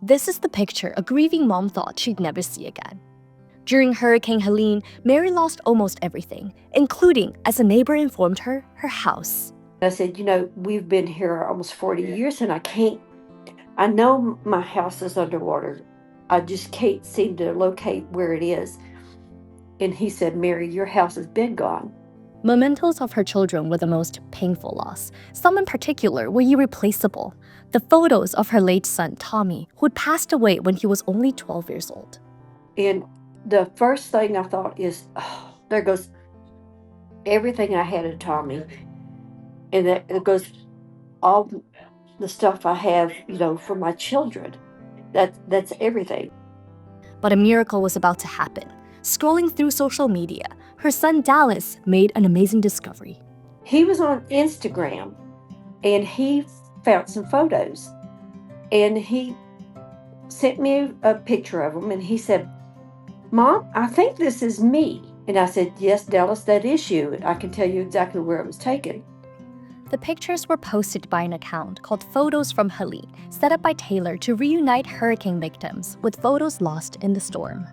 This is the picture a grieving mom thought she'd never see again. During Hurricane Helene, Mary lost almost everything, including, as a neighbor informed her, her house. I said, we've been here almost 40 years and I know my house is underwater. I just can't seem to locate where it is. And he said, Mary, your house has been gone. Mementos of her children were the most painful loss. Some in particular were irreplaceable. The photos of her late son, Tommy, who'd passed away when he was only 12 years old. And the first thing I thought is, oh, there goes everything I had of Tommy. And it goes all the stuff I have, for my children. That's everything. But a miracle was about to happen. Scrolling through social media, her son Dallas made an amazing discovery. He was on Instagram and he found some photos and he sent me a picture of them and he said, Mom, I think this is me. And I said, yes, Dallas, that is you. I can tell you exactly where it was taken. The pictures were posted by an account called Photos from Helene, set up by Taylor to reunite hurricane victims with photos lost in the storm.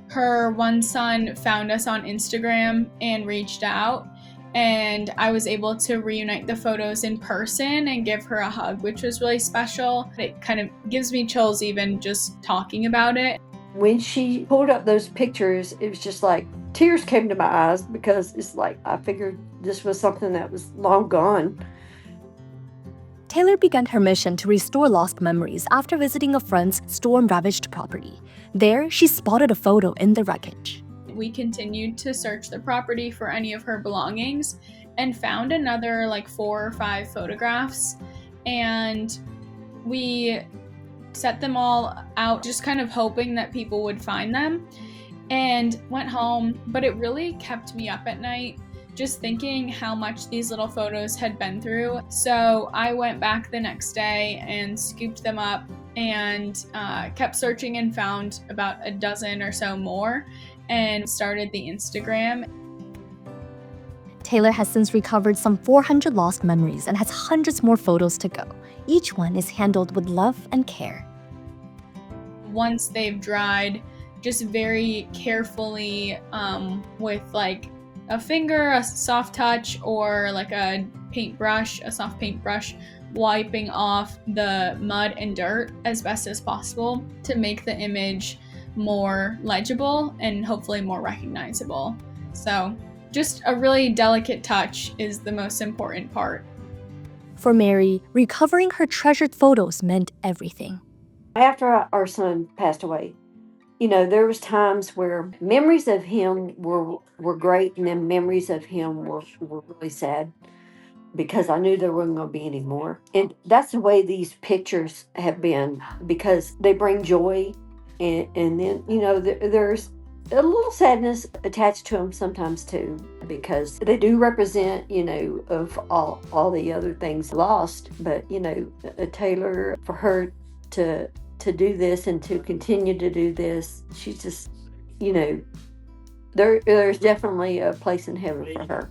Her one son found us on Instagram and reached out, and I was able to reunite the photos in person and give her a hug, which was really special. It kind of gives me chills even just talking about it. When she pulled up those pictures, it was just like tears came to my eyes because it's like I figured this was something that was long gone. Taylor began her mission to restore lost memories after visiting a friend's storm-ravaged property. There, she spotted a photo in the wreckage. We continued to search the property for any of her belongings and found another 4 or 5 photographs, and we set them all out just kind of hoping that people would find them, and went home. But it really kept me up at night just thinking how much these little photos had been through. So I went back the next day and scooped them up and kept searching and found about a dozen or so more and started the Instagram. Taylor has since recovered some 400 lost memories and has hundreds more photos to go. Each one is handled with love and care. Once they've dried, just very carefully with a finger, a soft touch, or a paintbrush, a soft paintbrush, wiping off the mud and dirt as best as possible to make the image more legible and hopefully more recognizable. So just a really delicate touch is the most important part. For Mary, recovering her treasured photos meant everything. After our son passed away, there was times where memories of him were great, and then memories of him were really sad because I knew there wasn't going to be any more. And that's the way these pictures have been, because they bring joy, and then, there's a little sadness attached to them sometimes too, because they do represent, of all the other things lost. But, Taylor, for her to do this and to continue to do this, she's just, there's definitely a place in heaven for her.